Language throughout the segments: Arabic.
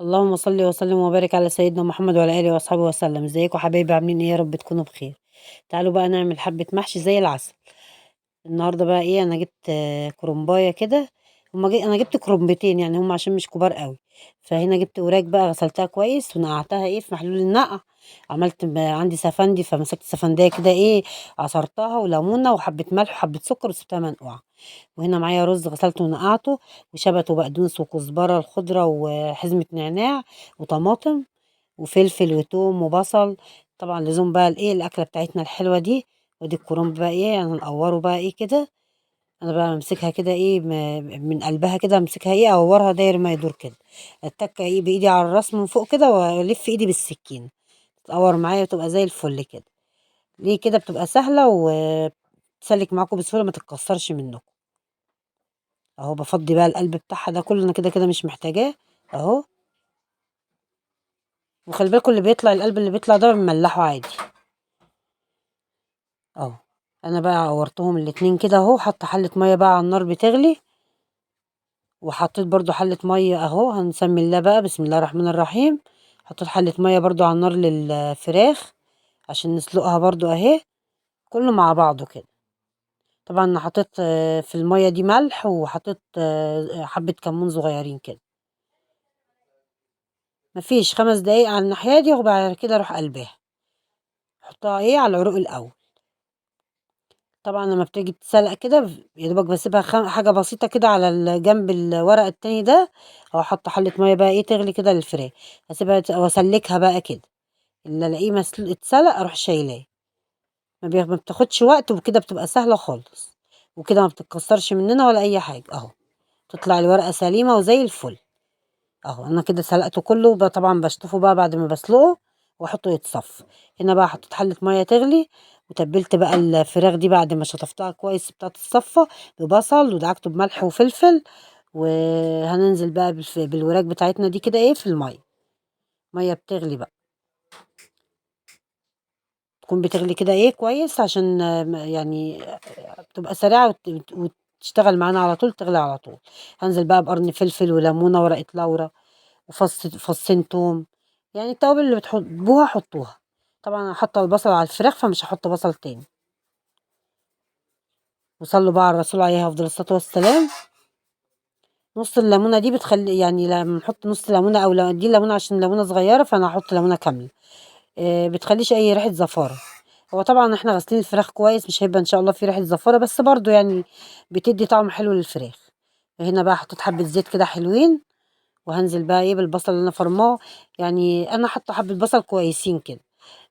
اللهم صل وسلم وبارك على سيدنا محمد وعلى اله واصحابه وسلم. ازيكم حبايبي؟ عاملين ايه؟ يا رب تكونوا بخير. تعالوا بقى نعمل حبة محشي زي العسل. النهارده بقى ايه، انا جبت كرنبايه كده. انا جبت كرنبتين، يعني هم عشان مش كبار قوي. فهنا جبت وراك بقى، غسلتها كويس ونقعتها ايه في محلول النقع. عملت عندي سفندي، فمسكت سفندية كده ايه، عصرتها وليمونه وحبه ملح وحبه سكر وسبتها منقوعه. وهنا معايا رز غسلته ونقعته، وشبت وبقدونس وكزبره الخضره وحزمه نعناع وطماطم وفلفل وتوم وبصل. طبعا لزوم بقى الايه الاكله بتاعتنا الحلوه دي. ودي الكرنب بقى ايه، هنقوره بقى ايه كده. انا بقى امسكها كده ايه، من قلبها كده امسكها ايه، اورها داير ما يدور كده. اتك ايه بايدي على الراس من فوق كده، والف ايدي بالسكينه تقور معايا وتبقى زي الفل كده. ليه كده؟ بتبقى سهله وتسلك معاكم بسهوله، ما تتكسرش منكم. اهو بفضي بقى القلب بتاعها ده كله، انا كده كده مش محتاجاه. اهو. وخلي بالكم اللي بيطلع، القلب اللي بيطلع ده بنملحه عادي. اهو. انا بقى عورتهم الاتنين كده اهو، حاطه حله ميه بقى على النار بتغلي. وحطيت برضو حله ميه اهو، هنسمي الله بقى، بسم الله الرحمن الرحيم. حطيت حله ميه برضو على النار للفراخ عشان نسلقها برضو اهي، كله مع بعضه كده. طبعا انا حطيت في الميه دي ملح، وحطيت حبه كمون صغيرين كده. مفيش 5 دقايق على الناحيه دي، وبعد كده اروح قلبها. احطها ايه على العروق الاول. طبعا لما بتيجي تتسلق كده، يا دوبك بسيبها حاجه بسيطه كده على جنب الورق التاني ده. او احط حله ميه بقى ايه تغلي كده للفراخ. اسيبها واسلكها بقى كده. اللي الاقيه اتسلق اروح شايلاه. ما بتاخدش وقت، وكده بتبقى سهله خالص. وكده ما بتتكسرش مننا ولا اي حاجه اهو. تطلع الورقه سليمه وزي الفل. اهو انا كده سلقته كله بقى، طبعا بشطفه بقى بعد ما بسلقه واحطه يتصفى. هنا بقى حطيت حله ميه تغلي، وتبلت بقى الفراخ دي بعد ما شطفتها كويس بتاعت الصفة ببصل، ودعكته بملح وفلفل. وهننزل بقى بالوراك بتاعتنا دي كده ايه في الميه. ميه بتغلي بقى، تكون بتغلي كده ايه كويس عشان يعني بتبقى سريعه وتشتغل معانا على طول، تغلي على طول. هنزل بقى بقرن فلفل وليمونه ورقه لورا فصين توم. يعني التوابل اللي بتحبوها حطوها. طبعا انا حاطه البصل على الفراخ، فمش هحط بصل تاني. وصلوا بقى على الرسول عليه افضل الصلاه والسلام. نص الليمونه دي بتخلي، يعني لما نحط نص ليمونه، او دي ليمونه عشان ليمونه صغيره، فانا هحط ليمونه كامله. بتخليش اي ريحه زفاره. هو طبعا احنا غاسلين الفراخ كويس، مش هيبقى ان شاء الله في ريحه زفاره، بس برضو يعني بتدي طعم حلو للفراخ. هنا بقى حطيت حبه زيت كده حلوين. وهنزل بقى ايه بالبصل اللي انا فرماه. يعني انا حاطه حبه بصل كويسين كده.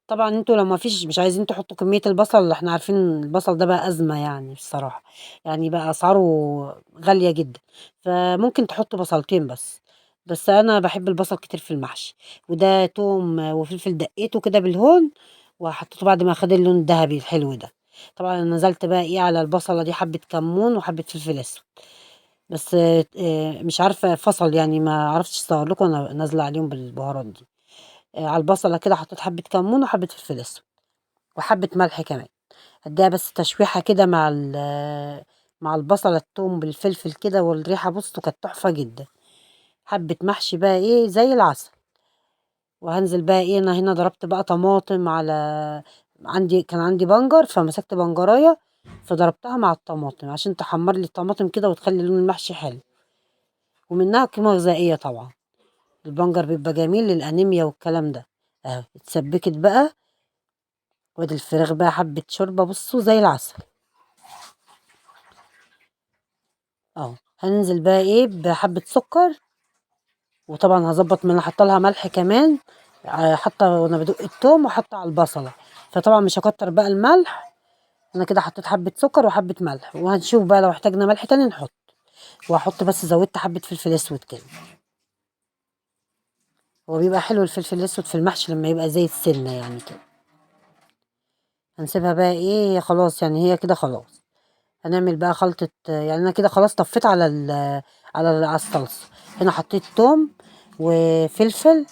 طبعا انتوا لو ما فيش مش عايزين تحطوا كميه البصل، احنا عارفين البصل ده بقى ازمه يعني الصراحه. يعني بقى اسعاره غاليه جدا. فممكن تحطوا بصلتين بس. بس انا بحب البصل كتير في المحشي. وده توم وفلفل دقيته كده بالهون. وحطيته بعد ما خد اللون الذهبي الحلو ده. طبعا أنا نزلت بقى ايه على البصله دي حبه كمون وحبه فلفل اسود. بس مش عارفه فصل، يعني ما عرفتش اصور لكم انا نازله عليهم بالبهارات دي. على البصله كده حطيت حبه كمون وحبه فلفل اسود. وحبة ملح كمان. هديها بس تشويحة كده مع البصلة التوم بالفلفل كده، والريحة بصوا كانت تحفة جدا. حبة محشي بقى ايه زي العسل. وهنزل بقى ايه، انا هنا ضربت بقى طماطم على، كان عندي بنجر، فمسكت بنجراية. فضربتها مع الطماطم عشان تحمر لي الطماطم كده وتخلي لون المحشي حلو. ومنها قيمة غذائية طبعا. البنجر بيبقى جميل للأنيميا والكلام ده. اهو اتسبكت بقى. وادي الفراخ بقى حبة شوربة بصوا زي العسل. اه هننزل بقى ايه بحبة سكر. وطبعا هظبط من حاطه لها ملح كمان. حاطه وانا بدق التوم وحاطه على البصله. فطبعا مش هكتر بقى الملح. انا كده حطيت حبة سكر وحبة ملح، وهنشوف بقى لو احتاجنا ملح تاني نحط. وهحط بس زودت حبة فلفل اسود كده. هو بيبقى حلو الفلفل الاسود في المحشي لما يبقى زي السنة يعني كده. هنسيبها بقى ايه خلاص، يعني هي كده خلاص. هنعمل بقى خلطة، يعني انا كده خلاص طفيت على الصلصة. هنا حطيت توم وفلفل.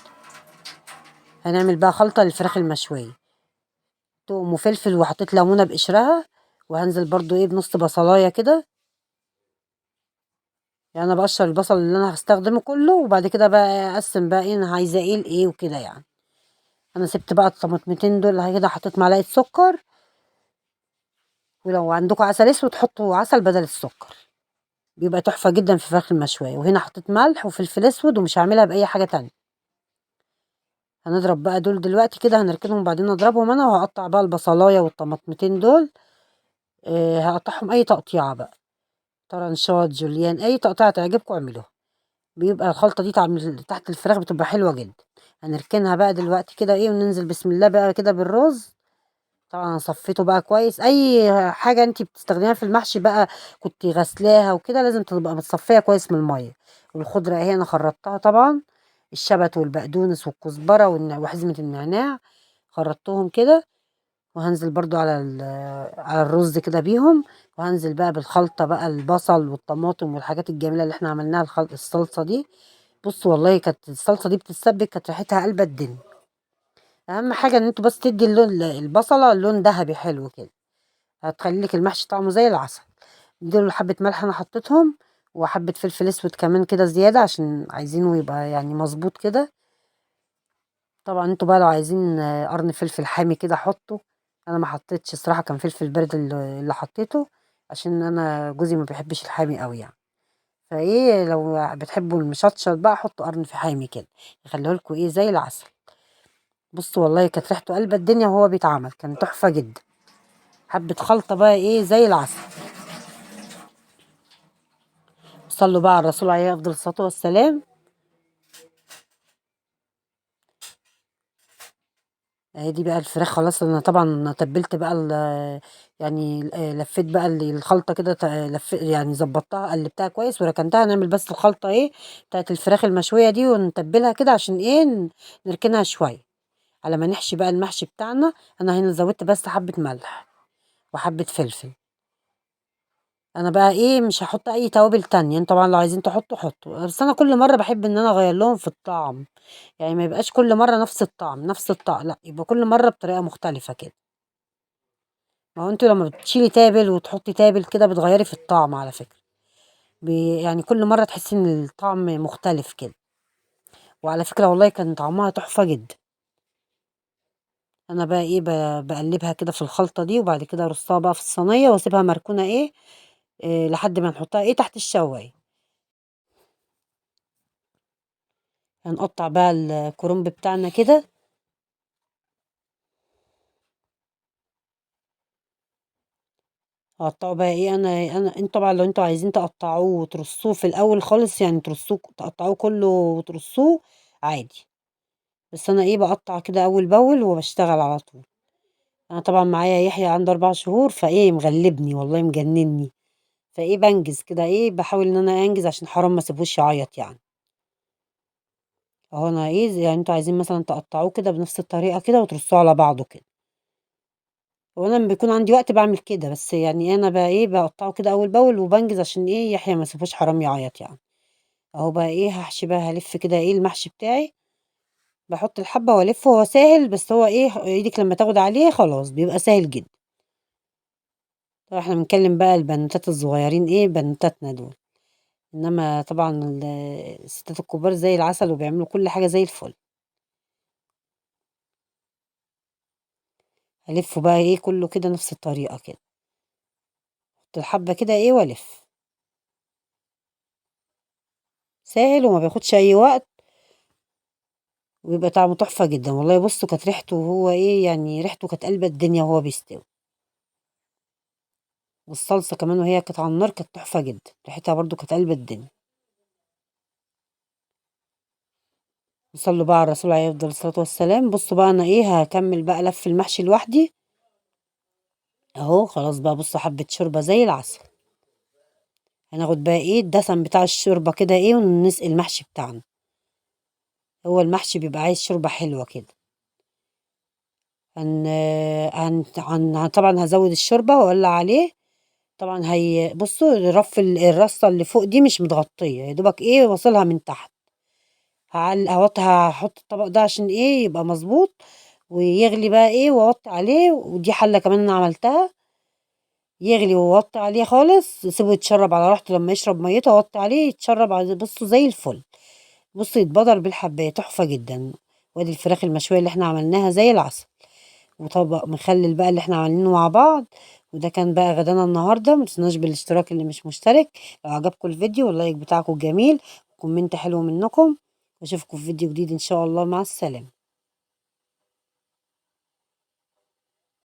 هنعمل بقى خلطة للفراخ المشوية. توم وفلفل، وحطيت ليمونة بقشرها. وهنزل برضو ايه بنص بصلاية كده. يعني انا بقشر البصل اللي انا هستخدمه كله، وبعد كده بقى اقسم بقى ايه انا عايزه ايه لايه وكده يعني. انا سبت بقى الطماطمتين دول كده، حطيت معلقه سكر، ولو عندكم عسل اسود حطوا عسل بدل السكر، بيبقى تحفه جدا في الفراخ المشويه. وهنا حطيت ملح وفلفل اسود، ومش هعملها باي حاجه تانية. هنضرب بقى دول دلوقتي كده، هنركنهم وبعدين نضربهم انا، وهقطع بقى البصلايه والطماطمتين دول. هقطعهم اي تقطيعه بقى، طرنشات، جوليان، اي تقطيعه تعجبكم اعملوها. بيبقى الخلطه دي تعمل تحت الفراخ بتبقى حلوه جدا. هنركنها بقى دلوقتي كده ايه، وننزل بسم الله بقى كده بالرز. طبعا انا صفيته بقى كويس. اي حاجه انت بتستخدميها في المحشي بقى كنت غسلاها وكده، لازم تبقى متصفيه كويس من الميه. والخضره اهي انا خرطتها طبعا، الشبت والبقدونس والكزبره وحزمه النعناع، خرطتهم كده. وهنزل برضو على الرز كده بيهم. وهنزل بقى بالخلطه بقى، البصل والطماطم والحاجات الجميله اللي احنا عملناها، الصلصه دي. بصوا والله كانت الصلصه دي بتتسبك، كانت ريحتها قلبة الدنيا. اهم حاجه ان انتوا بس تدي اللون، البصله لون ذهبي حلو كده، هتخلي لك المحشي طعمه زي العسل. دول حبه ملح انا حطيتهم، وحبه فلفل اسود كمان كده زياده، عشان عايزينه يبقى يعني مظبوط كده. طبعا انتوا بقى لو عايزين قرن فلفل حامي كده حطوا. انا ما حطيتش الصراحه، كان فلفل بارد اللي حطيته، عشان انا جوزي ما بيحبش الحامي قوي يعني. فايه لو بتحبوا المشطشط بقى حطوا قرن في حامي كده، يخليه لكم ايه زي العسل. بصوا والله كانت ريحته قلبة الدنيا وهو بيتعمل، كان تحفه جدا. حبه خلطه بقى ايه زي العسل. صلوا بقى على الرسول عليه افضل الصلاه والسلام. اهي دي بقى الفراخ خلاص، انا طبعا تبلت بقى يعني لفيت بقى الخلطه كده، يعني ظبطتها قلبتها كويس وركنتها. نعمل بس الخلطه ايه بتاعت الفراخ المشويه دي، ونتبلها كده عشان ايه نركنها شويه على ما نحشي بقى المحشي بتاعنا. انا هنا زودت بس حبه ملح وحبه فلفل. انا بقى ايه مش هحط اي توابل تانية، انتوا طبعا لو عايزين تحطوا حطوا، بس انا كل مره بحب ان انا اغير لهم في الطعم. يعني ما يبقاش كل مره نفس الطعم نفس الطعم، لا يبقى كل مره بطريقه مختلفه كده. ما هو انت لما بتشيلي تابل وتحطي تابل كده بتغيري في الطعم على فكره. يعني كل مره تحسي ان الطعم مختلف كده. وعلى فكره والله كان طعمها تحفه جدا. انا بقى ايه بقلبها كده في الخلطه دي، وبعد كده ارصها بقى في الصينيه واسيبها مركونه إيه لحد ما نحطها ايه تحت الشوايه. هنقطع بقى الكرنب بتاعنا كده. هقطعه بقى ايه، انت طبعا لو انتوا عايزين تقطعوه وترصوه في الاول خالص، يعني ترصوه تقطعوه كله وترصوه عادي. بس انا ايه بقطع كده اول باول وبشتغل على طول. انا طبعا معايا يحيى عنده 4 شهور، فايه مغلبني والله مجنني. فايه بنجز كده، ايه بحاول ان انا انجز عشان حرام ما اسيبوش يعيط يعني. اهو انا ايه يعني انتوا عايزين مثلا تقطعوه كده بنفس الطريقه كده وترصوه على بعضه كده. وانا لما بيكون عندي وقت بعمل كده، بس يعني انا بقى ايه بقطعه كده اول باول وبنجز عشان ايه يحيى ما اسيبوش حرام يعيط يعني. اهو بقى ايه هحشي بقى، هلف كده ايه المحشي بتاعي. بحط الحبه والفه، هو سهل، بس هو ايه ايدك لما تاخد عليه خلاص بيبقى سهل جدا. طبعا احنا بنتكلم بقى البنوتات الصغيرين، ايه بنوتاتنا دول. انما طبعا الستات الكبار زي العسل وبيعملوا كل حاجه زي الفل. هلفه بقى ايه كله كده نفس الطريقه كده. احط الحبه كده ايه والف. سهل وما بياخدش اي وقت، وبيبقى طعمه تحفه جدا والله. بصوا كانت ريحته وهو ايه يعني ريحته كانت قلبة الدنيا وهو بيستوي. والصلصه كمان وهي كانت على النار كانت تحفه جدا، ريحتها برضو كانت قلبة الدنيا. صلوا بقى على الرسول عليه افضل الصلاه والسلام. بصوا بقى انا ايه هكمل بقى لف المحشي لوحدي. اهو خلاص بقى بصوا حبه شوربه زي العسل. هناخد بقى ايه الدسم بتاع الشوربه كده ايه ونسقي المحشي بتاعنا. هو المحشي بيبقى عايز شوربه حلوه كده. طبعا هزود الشوربه واولع عليه. طبعا هي بصوا الرصه اللي فوق دي مش متغطيه، يا دوبك ايه واصلها من تحت. هحط الطبق ده عشان ايه يبقى مظبوط، ويغلي بقى ايه واوطي عليه. ودي حله كمان انا عملتها. يغلي ووطي عليه خالص، سيبه يتشرب على راحته، لما يشرب ميته وطي عليه يتشرب بصوا زي الفل. بصوا يتبدر بالحبايه تحفه جدا. وادي الفراخ المشويه اللي احنا عملناها زي العسل، وطبق مخلل بقى اللي احنا عاملينه مع بعض. وده كان بقى غدانا النهارده. متنسوناش بالاشتراك اللي مش مشترك. لو عجبكم الفيديو واللايك بتاعكم جميل، وكومنت حلو منكم. واشوفكم في فيديو جديد ان شاء الله. مع السلامه.